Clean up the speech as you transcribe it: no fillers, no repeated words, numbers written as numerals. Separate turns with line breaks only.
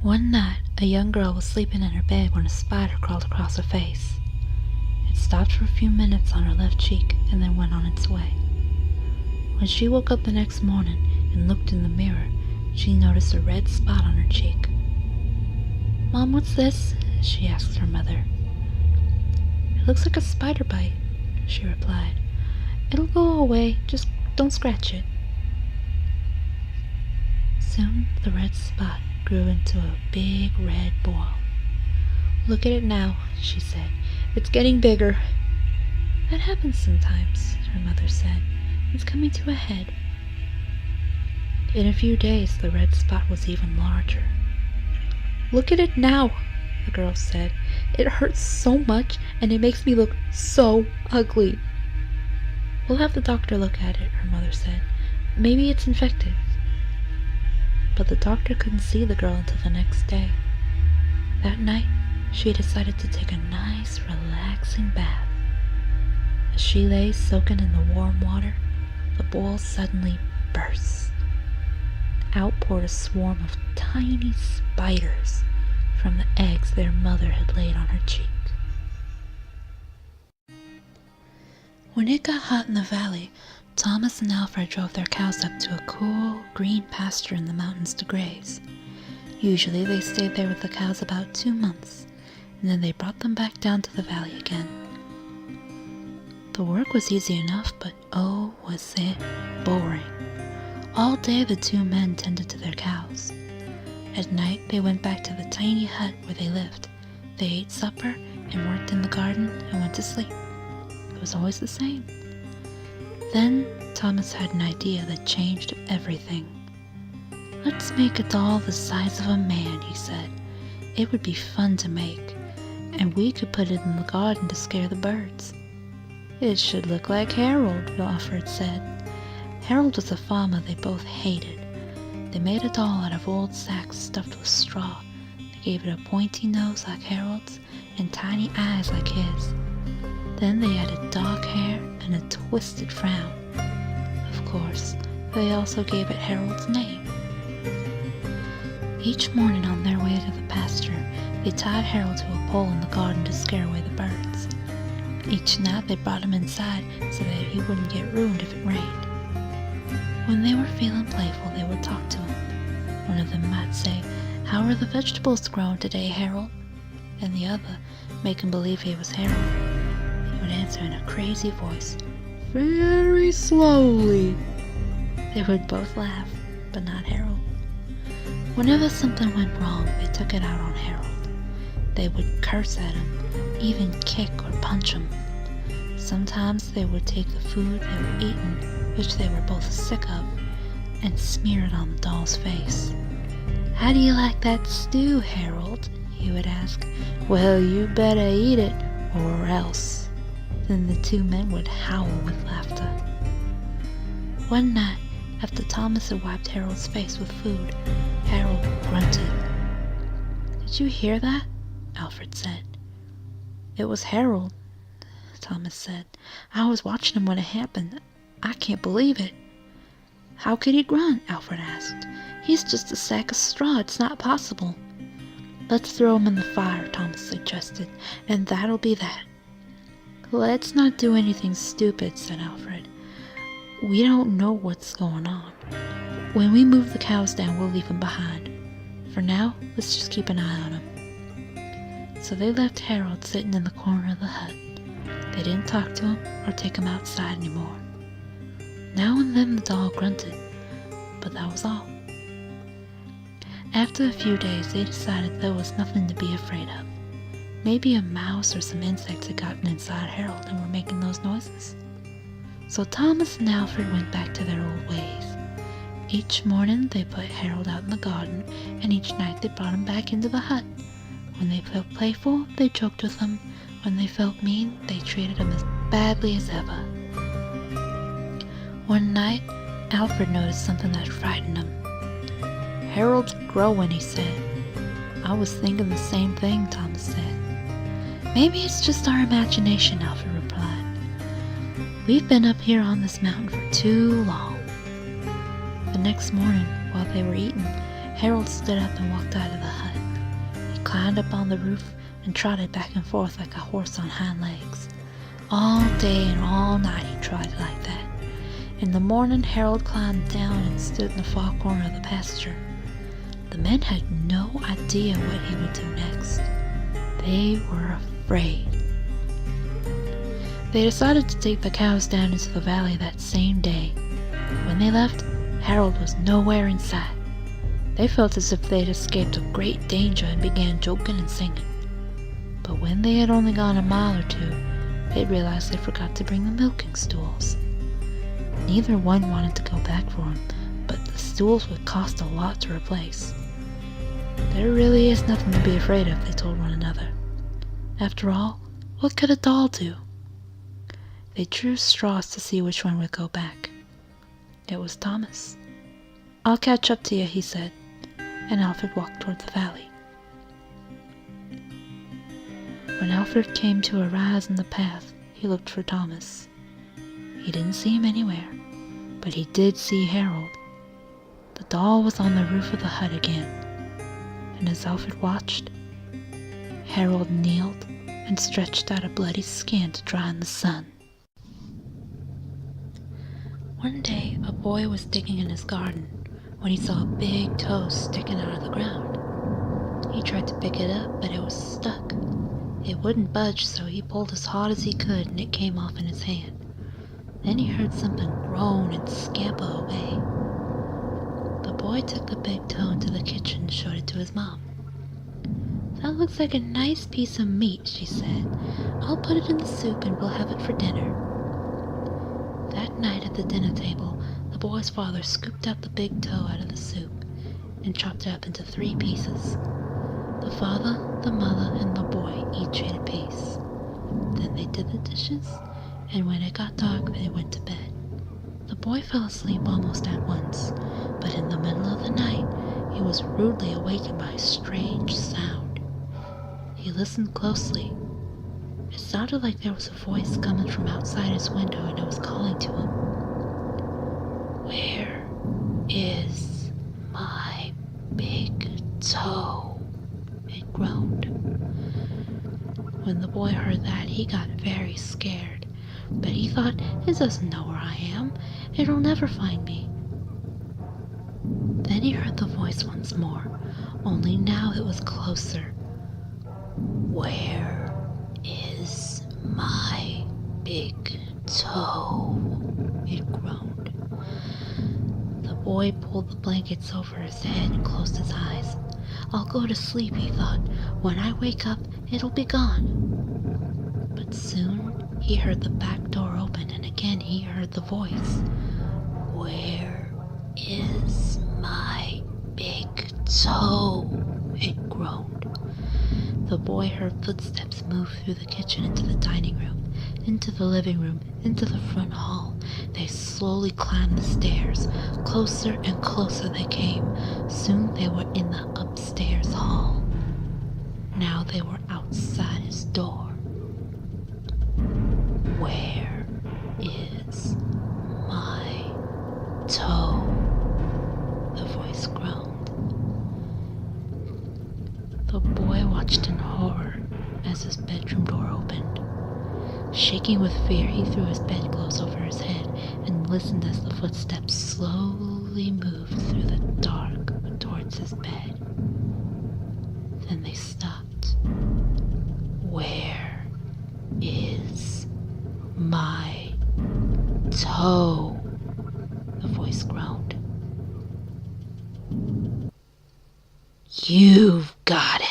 One night, a young girl was sleeping in her bed when a spider crawled across her face. It stopped for a few minutes on her left cheek and then went on its way. When she woke up the next morning and looked in the mirror, she noticed a red spot on her cheek. "Mom, what's this?" she asked her mother. "It looks like a spider bite," she replied. "It'll go away, just don't scratch it." Soon the red spot grew into a big red ball. "Look at it now," she said. "It's getting bigger." "That happens sometimes," her mother said. "It's coming to a head." In a few days the red spot was even larger. "Look at it now," the girl said. "It hurts so much and it makes me look so ugly." "We'll have the doctor look at it," her mother said. "Maybe it's infected." But the doctor couldn't see the girl until the next day. That night, she decided to take a nice, relaxing bath. As she lay soaking in the warm water, the bowl suddenly burst. Out poured a swarm of tiny spiders from the eggs their mother had laid on her cheek. When it got hot in the valley, Thomas and Alfred drove their cows up to a cool, green pasture in the mountains to graze. Usually they stayed there with the cows about 2 months, and then they brought them back down to the valley again. The work was easy enough, but oh, was it boring. All day the 2 men tended to their cows. At night they went back to the tiny hut where they lived. They ate supper and worked in the garden and went to sleep. It was always the same. Then Thomas had an idea that changed everything. "Let's make a doll the size of a man," he said. "It would be fun to make, and we could put it in the garden to scare the birds." "It should look like Harold," Alfred said. Harold was a farmer they both hated. They made a doll out of old sacks stuffed with straw. They gave it a pointy nose like Harold's and tiny eyes like his. Then they added dark hair and a twisted frown. Of course, they also gave it Harold's name. Each morning on their way to the pasture, they tied Harold to a pole in the garden to scare away the birds. Each night they brought him inside so that he wouldn't get ruined if it rained. When they were feeling playful, they would talk to him. One of them might say, "How are the vegetables growing today, Harold?" And the other, make him believe he was Harold. He would answer in a crazy voice, "Very slowly." They would both laugh, but not Harold. Whenever something went wrong, they took it out on Harold. They would curse at him, even kick or punch him. Sometimes they would take the food they were eating, which they were both sick of, and smear it on the doll's face. "How do you like that stew, Harold?" he would ask. "Well, you better eat it, or else." Then the 2 men would howl with laughter. One night, after Thomas had wiped Harold's face with food, Harold grunted. "Did you hear that?" Alfred said. "It was Harold," Thomas said. "I was watching him when it happened. I can't believe it." "How could he grunt?" Alfred asked. "He's just a sack of straw. It's not possible." "Let's throw him in the fire," Thomas suggested, "and that'll be that." "Let's not do anything stupid," said Alfred. "We don't know what's going on. When we move the cows down, we'll leave him behind. For now, let's just keep an eye on him." So they left Harold sitting in the corner of the hut. They didn't talk to him or take him outside anymore. Now and then the doll grunted, but that was all. After a few days, they decided there was nothing to be afraid of. Maybe a mouse or some insects had gotten inside Harold and were making those noises. So Thomas and Alfred went back to their old ways. Each morning they put Harold out in the garden, and each night they brought him back into the hut. When they felt playful, they joked with him. When they felt mean, they treated him as badly as ever. One night, Alfred noticed something that frightened him. "Harold's growing," he said. "I was thinking the same thing," Thomas said. "Maybe it's just our imagination," Alfred replied. "We've been up here on this mountain for too long." The next morning, while they were eating, Harold stood up and walked out of the hut. He climbed up on the roof and trotted back and forth like a horse on hind legs. All day and all night he trotted like that. In the morning, Harold climbed down and stood in the far corner of the pasture. The men had no idea what he would do next. They were afraid. They decided to take the cows down into the valley that same day. When they left, Harold was nowhere in sight. They felt as if they'd escaped a great danger and began joking and singing. But when they had only gone a mile or two, they realized they forgot to bring the milking stools. Neither one wanted to go back for them, but the stools would cost a lot to replace. There really is nothing to be afraid of, they told one another. After all, what could a doll do? They drew straws to see which one would go back. It was Thomas. "I'll catch up to you," he said, and Alfred walked toward the valley. When Alfred came to a rise in the path, he looked for Thomas. He didn't see him anywhere, but he did see Harold. The doll was on the roof of the hut again, and as Alfred watched, Harold kneeled and stretched out a bloody skin to dry in the sun. One day, a boy was digging in his garden when he saw a big toe sticking out of the ground. He tried to pick it up, but it was stuck. It wouldn't budge, so he pulled as hard as he could, and it came off in his hand. Then he heard something groan and scamper away. The boy took the big toe into the kitchen and showed it to his mom. "That looks like a nice piece of meat," she said. "I'll put it in the soup and we'll have it for dinner." That night at the dinner table, the boy's father scooped out the big toe out of the soup and chopped it up into 3 pieces. The father, the mother, and the boy each ate a piece. Then they did the dishes, and when it got dark, they went to bed. The boy fell asleep almost at once, but in the middle of the night, he was rudely awakened by a strange sound. He listened closely. It sounded like there was a voice coming from outside his window, and it was calling to him. "Where is my big toe?" It groaned. When the boy heard that, he got very scared, but he thought, "It doesn't know where I am. It'll never find me." Then he heard the voice once more, only now it was closer. "Where is my big toe?" it groaned. The boy pulled the blankets over his head and closed his eyes. "I'll go to sleep," he thought. "When I wake up, it'll be gone." But soon he heard the back door open, and again he heard the voice. "Where is my big toe?" it groaned. The boy heard footsteps move through the kitchen into the dining room, into the living room, into the front hall. They slowly climbed the stairs. Closer and closer they came. Soon they were in the upstairs hall. Now they were outside his door. "Where is my toe?" the voice groaned. The boy watched in horror as his bedroom door opened. Shaking with fear, he threw his bedclothes over his head and listened as the footsteps slowly moved through the dark towards his bed. Then they stopped. "Where is my toe?" the voice groaned. "You've got it."